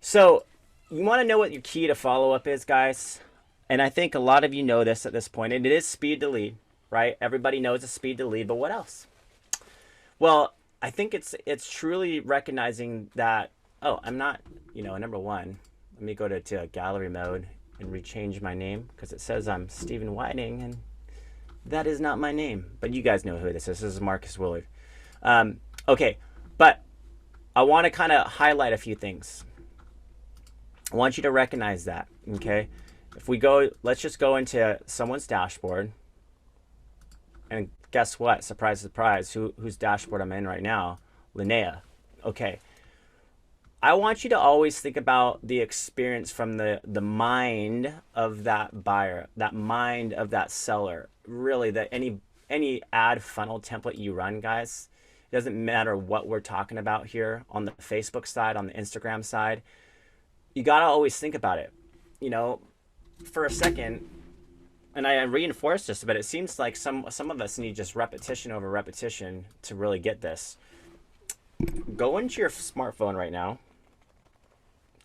So you want to know what your key to follow up is, guys? And I think a lot of you know this at this point, and it is speed to lead, right? Everybody knows it's speed to lead, but what else? Well, I think it's truly recognizing that, oh, I'm not, number one, let me go to gallery mode and rechange my name because it says I'm Stephen Whiting, and that is not my name. But you guys know who this is. This is Marcus Willard. Okay, but I want to kind of highlight a few things. I want you to recognize that, okay? If we go, let's just go into someone's dashboard. And guess what? Surprise, surprise. Whose dashboard I'm in right now? Linnea. Okay. I want you to always think about the experience from the mind of that buyer, that mind of that seller. Really, that any ad funnel template you run, guys, it doesn't matter what we're talking about here on the Facebook side, on the Instagram side. You got to always think about it, for a second. And I reinforce this, but it seems like some of us need just repetition over repetition to really get this. Go into your smartphone right now,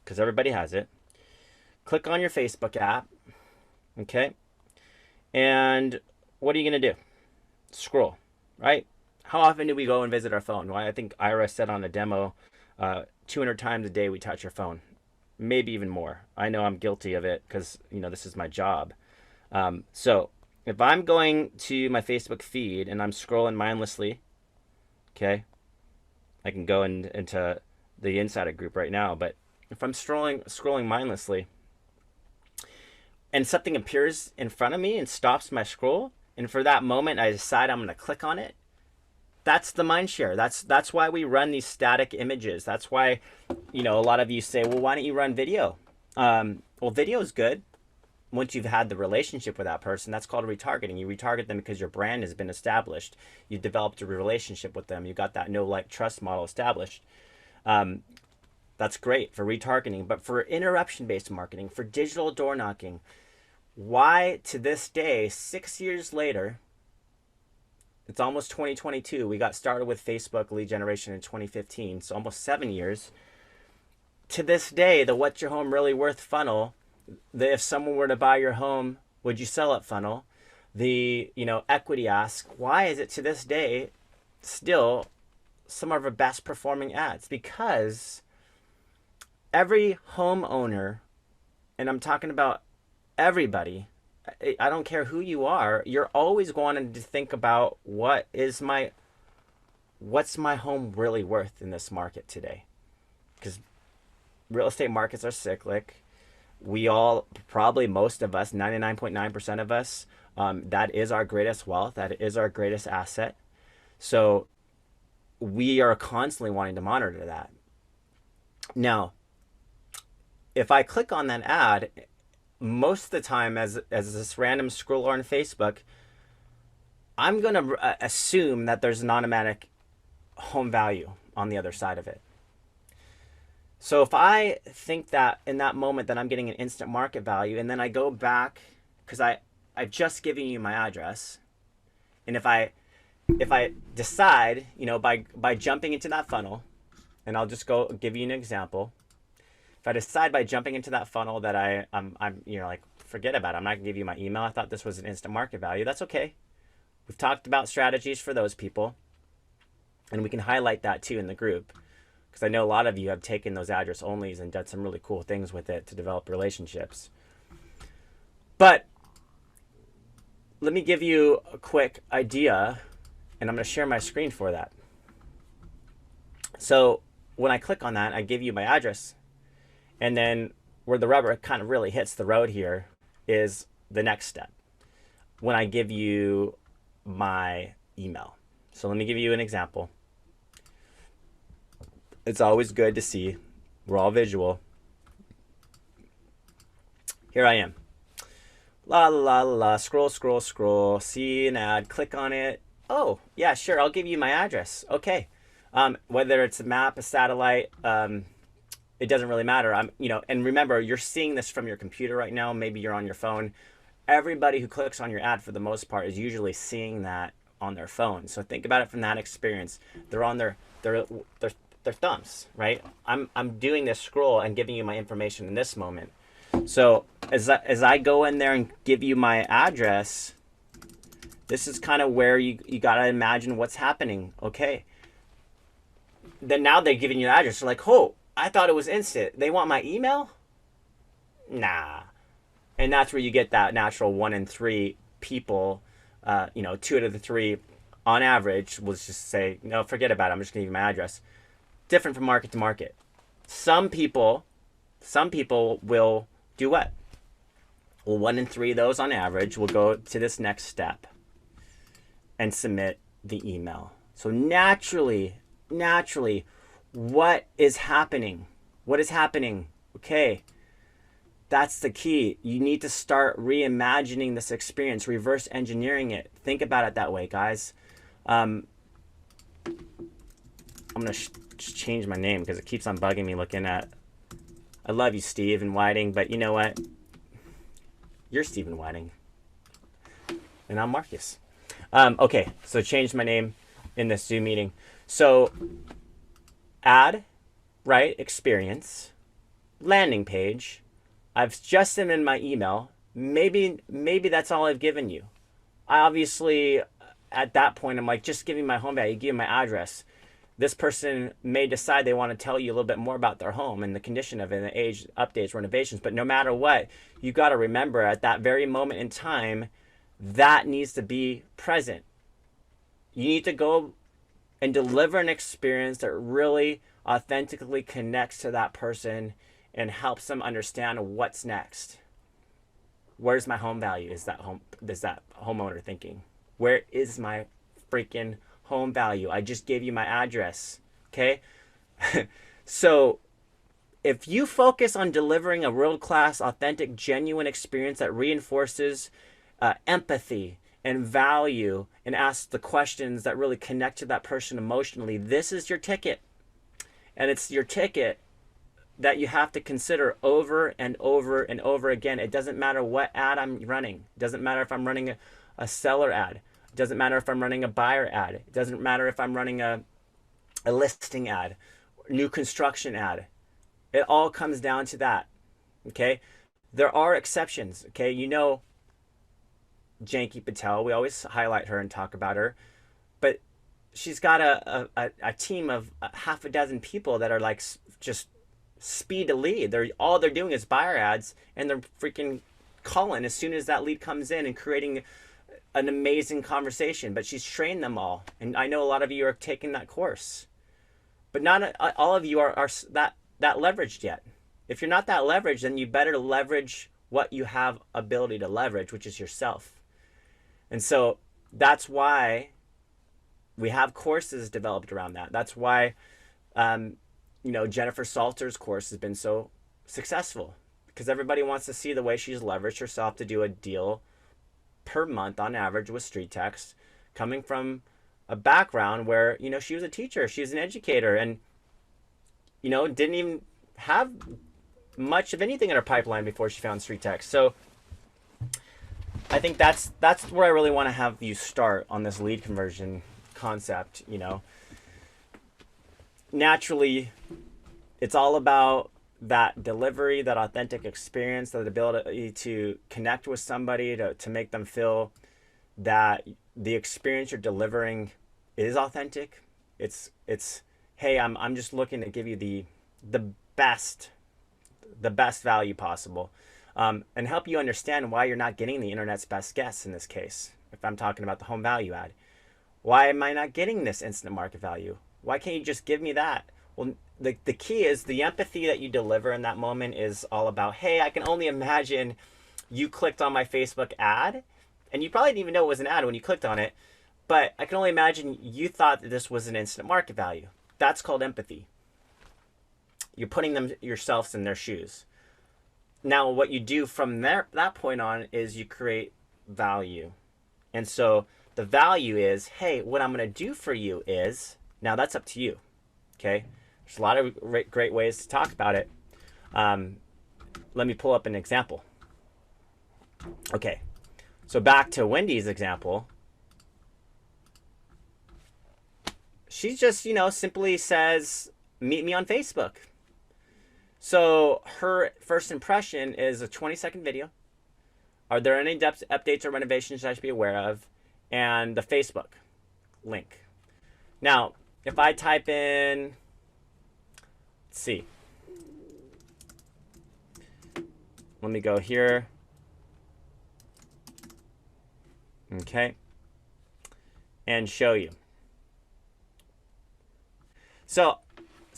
because everybody has it. Click on your Facebook app, okay? And what are you going to do? Scroll, right? How often do we go and visit our phone? Well, I think Ira said on a demo, 200 times a day we touch our phone. Maybe even more. I know I'm guilty of it because, this is my job. So if I'm going to my Facebook feed and I'm scrolling mindlessly, okay, I can go into the insider group right now, but if I'm scrolling mindlessly and something appears in front of me and stops my scroll, and for that moment I decide I'm going to click on it, that's the mind share. That's why we run these static images. That's why, a lot of you say, well, why don't you run video? Well, video is good. Once you've had the relationship with that person, that's called retargeting. You retarget them because your brand has been established. You've developed a relationship with them. You got that know, like, trust model established. That's great for retargeting. But for interruption-based marketing, for digital door knocking, why to this day, 6 years later, it's almost 2022. We got started with Facebook lead generation in 2015, so almost 7 years. To this day, the What's Your Home Really Worth funnel, the if someone were to buy your home, would you sell it funnel, the equity ask, why is it to this day still some of our best performing ads? Because every homeowner, and I'm talking about everybody, I don't care who you are, you're always wanting to think about what's my home really worth in this market today? Because real estate markets are cyclic. We all, probably most of us, 99.9% of us, that is our greatest wealth. That is our greatest asset. So we are constantly wanting to monitor that. Now, if I click on that ad, most of the time as this random scroller on Facebook, I'm going to assume that there's an automatic home value on the other side of it. So if I think that in that moment that I'm getting an instant market value, and then I go back, because I've just given you my address, and if I decide, by jumping into that funnel, and I'll just go give you an example. If I decide by jumping into that funnel that I'm forget about it, I'm not gonna give you my email. I thought this was an instant market value. That's okay. We've talked about strategies for those people, and we can highlight that too in the group, because I know a lot of you have taken those address onlys and done some really cool things with it to develop relationships. But let me give you a quick idea, and I'm going to share my screen for that. So when I click on that, I give you my address, and then where the rubber kind of really hits the road here is the next step, when I give you my email. So let me give you an example. It's always good to see. We're all visual. Here I am. La la la la. Scroll, scroll, scroll. See an ad. Click on it. Oh, yeah, sure. I'll give you my address. Okay. Whether it's a map, a satellite, it doesn't really matter. And remember, you're seeing this from your computer right now. Maybe you're on your phone. Everybody who clicks on your ad, for the most part, is usually seeing that on their phone. So think about it from that experience. They're on their their thumbs, right? I'm doing this scroll and giving you my information in this moment. So as I go in there and give you my address, this is kind of where you got to imagine what's happening. Okay. Then now they're giving you an address. They're like, oh, I thought it was instant. They want my email? Nah. And that's where you get that natural 1 in 3 people, 2 out of the 3 on average will just say, no, forget about it. I'm just going to give you my address. Different from market to market. Some people will do what? Well, 1 in 3 of those on average will go to this next step and submit the email. So naturally, what is happening? What is happening? Okay. That's the key. You need to start reimagining this experience, reverse engineering it. Think about it that way, guys. I'm going to change my name because it keeps on bugging me looking at... I love you, Stephen Whiting, but you know what? You're Stephen Whiting. And I'm Marcus. Okay, so change my name in this Zoom meeting. So add, right, experience, landing page. I've just sent in my email. Maybe that's all I've given you. I obviously, at that point, I'm like, just give me my home value, give me my address. This person may decide they want to tell you a little bit more about their home and the condition of it, and the age, updates, renovations. But no matter what, you got to remember at that very moment in time, that needs to be present. You need to go and deliver an experience that really authentically connects to that person and helps them understand what's next. Where's my home value? Is that homeowner thinking? Where is my freaking home value? I just gave you my address. Okay. So if you focus on delivering a world-class, authentic, genuine experience that reinforces empathy and value and asks the questions that really connect to that person emotionally, this is your ticket. And it's your ticket that you have to consider over and over and over again. It doesn't matter what ad I'm running. It doesn't matter if I'm running a seller ad. It doesn't matter if I'm running a buyer ad. It doesn't matter if I'm running a listing ad, new construction ad. It all comes down to that. Okay. There are exceptions. Okay. You know, Janki Patel, we always highlight her and talk about her, but she's got a team of half a dozen people that are like just speed to lead. All they're doing is buyer ads, and they're freaking calling as soon as that lead comes in and creating an amazing conversation. But she's trained them all, and I know a lot of you are taking that course, but not all of you are that leveraged yet. If you're not that leveraged, then you better leverage what you have ability to leverage, which is yourself. And so that's why we have courses developed around that. That's why Jennifer Salter's course has been so successful, because everybody wants to see the way she's leveraged herself to do a deal per month on average with StreetText, coming from a background where, she was a teacher, she was an educator, and, didn't even have much of anything in her pipeline before she found StreetText. So I think that's where I really want to have you start on this lead conversion concept. Naturally, it's all about that delivery, that authentic experience, that ability to connect with somebody, to make them feel that the experience you're delivering is authentic. It's hey, I'm just looking to give you the best value possible, and help you understand why you're not getting the internet's best guess in this case. If I'm talking about the home value ad, why am I not getting this instant market value? Why can't you just give me that? Well, the key is the empathy that you deliver in that moment is all about, hey, I can only imagine you clicked on my Facebook ad, and you probably didn't even know it was an ad when you clicked on it, but I can only imagine you thought that this was an instant market value. That's called empathy. You're putting yourselves in their shoes. Now, what you do from that point on is you create value. And so the value is, hey, what I'm going to do for you is, now that's up to you. Okay. There's a lot of great ways to talk about it. Let me pull up an example. Okay. So back to Wendy's example. She just, simply says, meet me on Facebook. So her first impression is a 20-second video. Are there any updates or renovations I should be aware of? And the Facebook link. Now, if I type in, let's see. Let me go here. Okay. And show you. So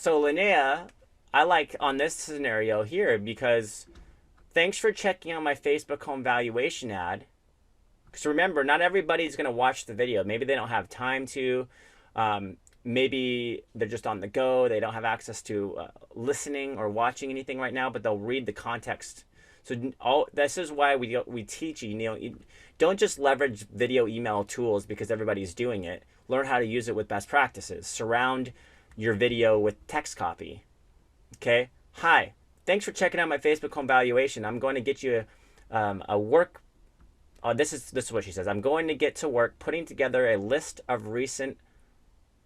Linnea, I like on this scenario here because thanks for checking out my Facebook home valuation ad. Because remember, not everybody's going to watch the video. Maybe they don't have time to. Maybe they're just on the go. They don't have access to listening or watching anything right now, but they'll read the context. So this is why we teach you, don't just leverage video email tools because everybody's doing it. Learn how to use it with best practices. Surround your video with text copy. Okay. Hi. Thanks for checking out my Facebook home valuation. I'm going to get you a work. This is what she says. I'm going to get to work putting together a list of recent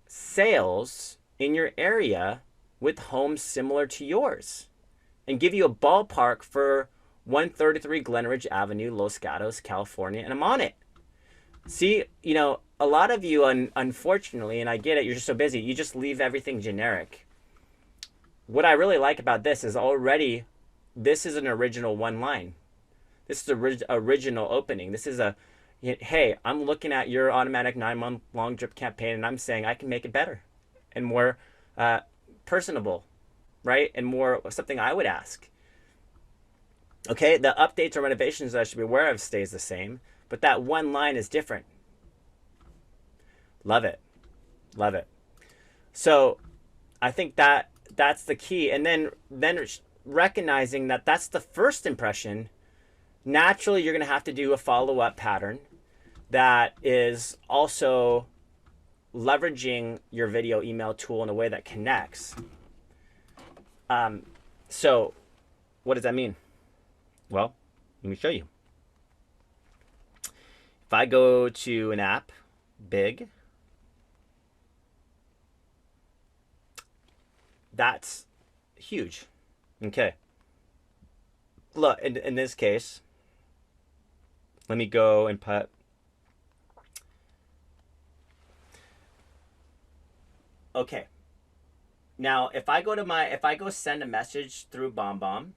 sales in your area with homes similar to yours and give you a ballpark for 133 Glenridge Avenue, Los Gatos, California, and I'm on it. See, a lot of you, unfortunately, and I get it, you're just so busy, you just leave everything generic. What I really like about this is already, this is an original one line. This is original opening. This is hey, I'm looking at your automatic 9-month long drip campaign and I'm saying I can make it better and more personable, right? And more something I would ask. Okay, the updates or renovations that I should be aware of stays the same, but that one line is different. Love it. Love it. So I think that's the key. And then recognizing that that's the first impression, naturally you're going to have to do a follow-up pattern that is also leveraging your video email tool in a way that connects. So what does that mean? Well, let me show you. If I go to an app, Big, that's huge. Okay. Look, in this case, let me go and put. Okay. Now, if I go send a message through BombBomb,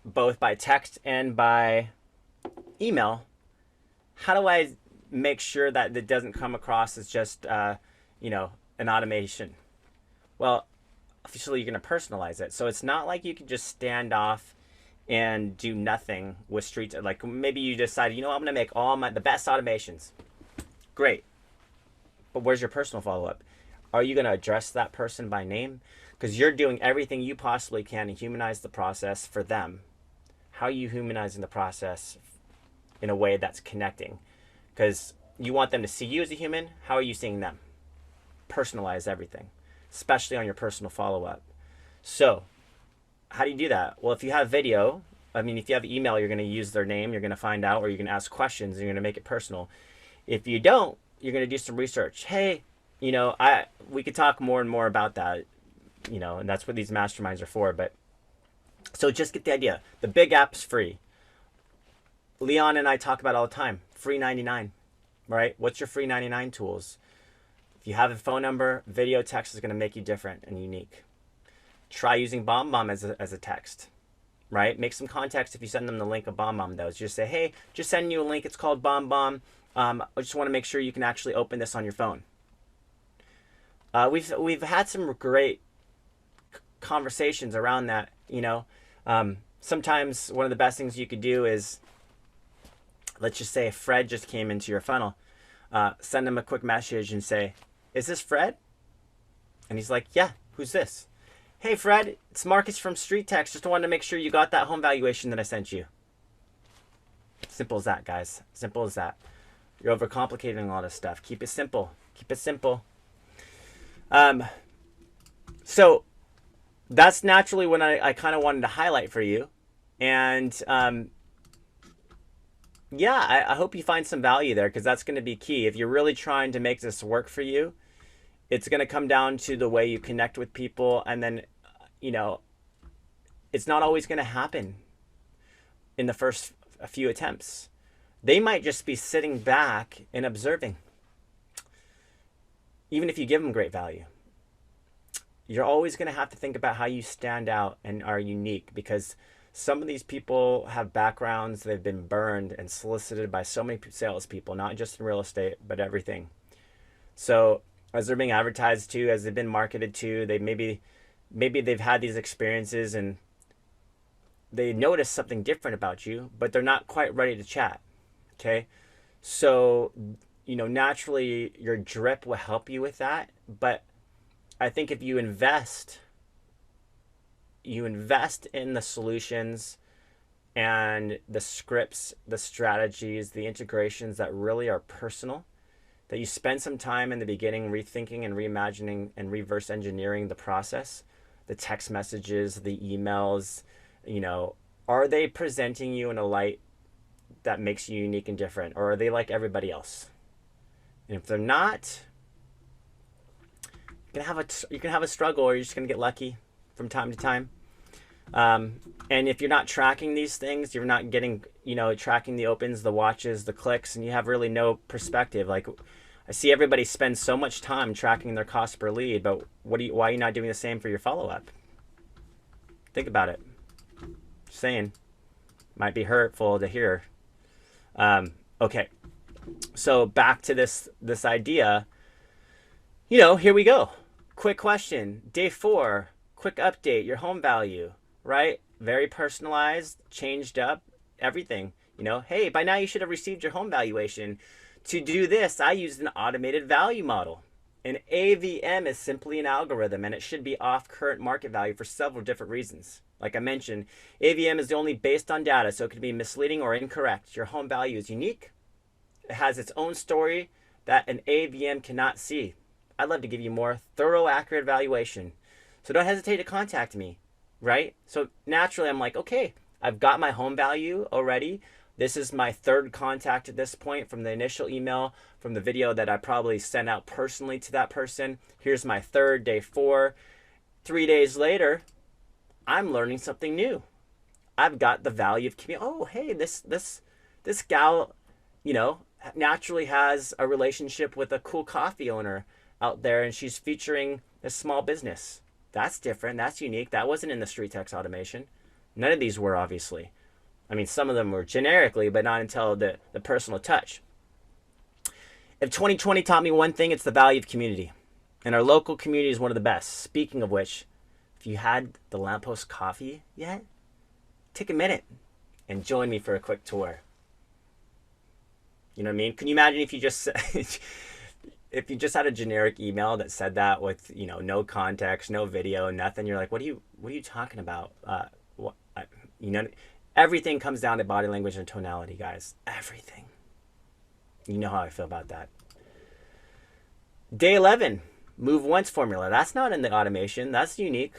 both by text and by email, how do I make sure that it doesn't come across as just, an automation? Well, officially you're going to personalize it. So it's not like you can just stand off and do nothing with streets. Like maybe you decide, I'm going to make all the best automations. Great. But where's your personal follow-up? Are you going to address that person by name? Because you're doing everything you possibly can to humanize the process for them. How are you humanizing the process in a way that's connecting? Because you want them to see you as a human. How are you seeing them? Personalize everything, especially on your personal follow-up. So how do you do that? Well, if you have video, if you have email, you're going to use their name. You're going to find out, or you're going to ask questions, and you're going to make it personal. If you don't, you're going to do some research. Hey, we could talk more and more about that, and that's what these masterminds are for. But so just get the idea. The Big app's free. Leon and I talk about it all the time. Free 99, right? What's your free 99 tools? If you have a phone number, video text is going to make you different and unique. Try using BombBomb as a text, right? Make some context if you send them the link of BombBomb, though. Just say, hey, just sending you a link. It's called BombBomb. I just want to make sure you can actually open this on your phone. We've had some great conversations around that. Sometimes one of the best things you could do is, let's just say Fred just came into your funnel. Send him a quick message and say, is this Fred? And he's like, yeah, who's this? Hey, Fred, it's Marcus from Street Text. Just wanted to make sure you got that home valuation that I sent you. Simple as that, guys. Simple as that. You're overcomplicating a lot of stuff. Keep it simple. Keep it simple. So that's naturally what I kind of wanted to highlight for you. And I hope you find some value there, because that's going to be key. If you're really trying to make this work for you, it's going to come down to the way you connect with people. And then, you know, it's not always going to happen in the first few attempts. They might just be sitting back and observing. Even if you give them great value, you're always going to have to think about how you stand out and are unique, because some of these people have backgrounds, they've been burned and solicited by so many salespeople, not just in real estate, but everything. So as they're being advertised to, as they've been marketed to, they maybe they've had these experiences and they notice something different about you, but they're not quite ready to chat. Okay. So, you know, naturally your drip will help you with that. But I think if you invest in the solutions and the scripts, the strategies, the integrations that really are personal, that you spend some time in the beginning rethinking and reimagining and reverse engineering the process, the text messages, the emails, you know, are they presenting you in a light that makes you unique and different, or are they like everybody else? And if they're not, you can have a struggle, or you're just gonna get lucky from time to time. And if you're not tracking these things, you're not getting, you know, tracking the opens, the watches, the clicks, and you have really no perspective. Like, I see everybody spend so much time tracking their cost per lead, but why are you not doing the same for your follow-up? Think about it. Just saying, might be hurtful to hear. Okay, so back to this idea. You know, here we go. Quick question. Day 4, quick update, your home value, right? Very personalized, changed up, everything. You know, hey, by now you should have received your home valuation. To do this, I used an automated value model. An AVM is simply an algorithm, and it should be off current market value for several different reasons. Like I mentioned, AVM is only based on data, so it could be misleading or incorrect. Your home value is unique. It has its own story that an AVM cannot see. I'd love to give you more thorough, accurate valuation. So don't hesitate to contact me, right? So naturally, I'm like, okay, I've got my home value already. This is my third contact at this point from the initial email, from the video that I probably sent out personally to that person. Here's my third, day 4. 3 days later, I'm learning something new. I've got the value of community. Oh, hey, this gal, you know, naturally has a relationship with a cool coffee owner out there, and she's featuring a small business. That's different. That's unique. That wasn't in the Street Text automation. None of these were, obviously. I mean, some of them were generically, but not until the personal touch. If 2020 taught me one thing, it's the value of community. And our local community is one of the best. Speaking of which, if you had the Lamppost coffee yet, take a minute and join me for a quick tour. You know what I mean? Can you imagine if you just if you just had a generic email that said that with, you know, no context, no video, nothing? You're like, what are you talking about? You know, everything comes down to body language and tonality, guys. Everything. You know how I feel about that. Day 11, move once formula. That's not in the automation. That's unique.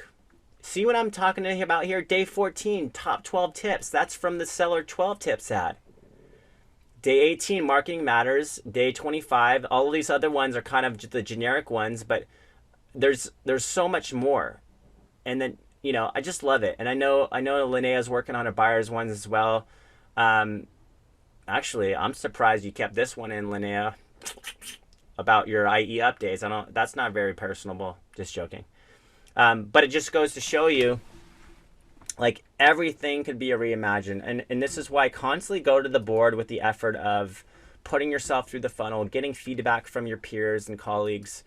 See what I'm talking about here? Day 14, top 12 tips. That's from the Seller 12 Tips ad. Day 18, marketing matters. Day 25, all of these other ones are kind of the generic ones, but there's so much more. And then, you know, I just love it. And I know Linnea's working on her buyer's ones as well. Actually, I'm surprised you kept this one in, Linnea, about your IE updates. That's not very personable. Just joking. But it just goes to show you, like, everything could be a reimagine. And this is why constantly go to the board with the effort of putting yourself through the funnel, getting feedback from your peers and colleagues,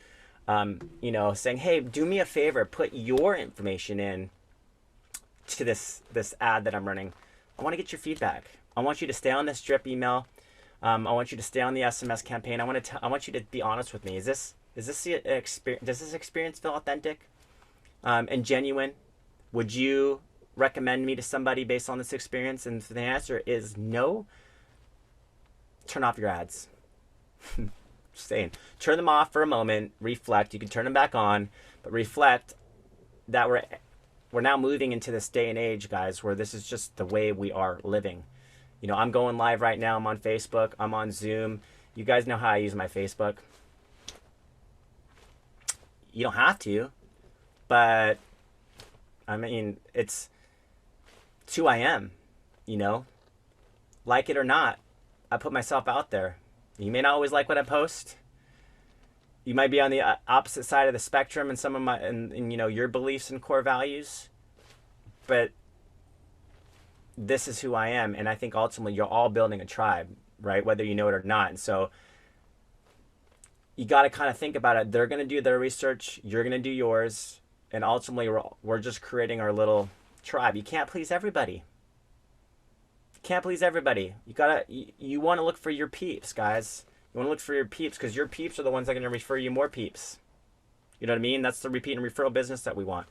you know, saying, hey, do me a favor, put your information in to this ad that I'm running. I want to get your feedback. I want you to stay on this drip email. I want you to stay on the SMS campaign. I want you to be honest with me. Does this experience feel authentic and genuine? Would you recommend me to somebody based on this experience? And if the answer is no, turn off your ads. Just saying, turn them off for a moment, reflect. You can turn them back on, but reflect that we're now moving into this day and age, guys, where this is just the way we are living. You know, I'm going live right now. I'm on Facebook. I'm on Zoom. You guys know how I use my Facebook. You don't have to, but I mean, it's who I am, you know? Like it or not, I put myself out there. You may not always like what I post. You might be on the opposite side of the spectrum in some of my, and you know, your beliefs and core values, but this is who I am. And I think ultimately you're all building a tribe, right? Whether you know it or not. And so you got to kind of think about it. They're going to do their research. You're going to do yours. And ultimately we're just creating our little tribe. You can't please everybody. You can't please everybody. You want to look for your peeps, guys. You want to look for your peeps because your peeps are the ones that are going to refer you more peeps. You know what I mean? That's the repeat and referral business that we want.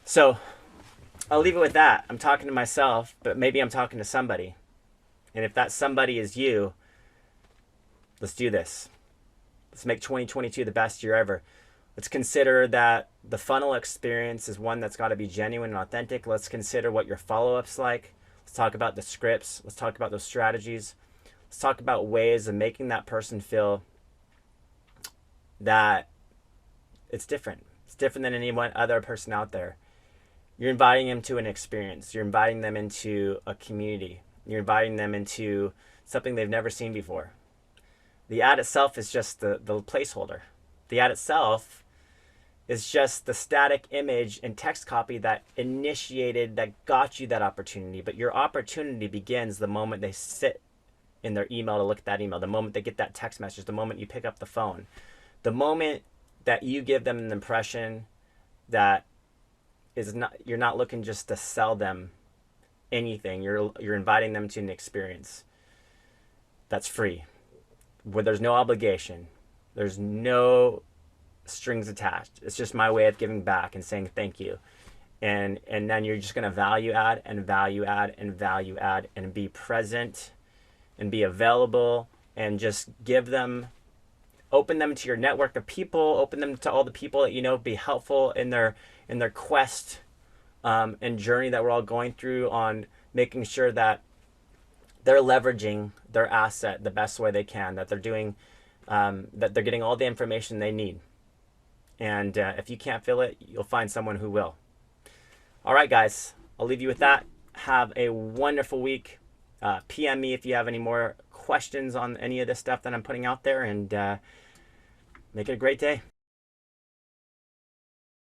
So I'll leave it with that. I'm talking to myself, but maybe I'm talking to somebody. And if that somebody is you, let's do this. Let's make 2022 the best year ever. Let's consider that the funnel experience is one that's got to be genuine and authentic. Let's consider what your follow-up's like. Let's talk about the scripts. Let's talk about those strategies. Let's talk about ways of making that person feel that it's different. It's different than any one other person out there. You're inviting them to an experience. You're inviting them into a community. You're inviting them into something they've never seen before. The ad itself is just the placeholder. The ad itself is just the static image and text copy that got you that opportunity. But your opportunity begins the moment they sit in their email to look at that email, the moment they get that text message, the moment you pick up the phone, the moment that you give them an impression that you're not looking just to sell them anything. You're inviting them to an experience that's free, where there's no obligation. There's no strings attached. It's just my way of giving back and saying thank you. And then you're just going to value add and value add and value add and be present and be available and just open them to your network of people, open them to all the people that you know, be helpful in their quest and journey that we're all going through on making sure that they're leveraging their asset the best way they can, that they're doing, that they're getting all the information they need. And if you can't feel it, you'll find someone who will. All right, guys, I'll leave you with that. Have a wonderful week. PM me if you have any more questions on any of this stuff that I'm putting out there, and make it a great day.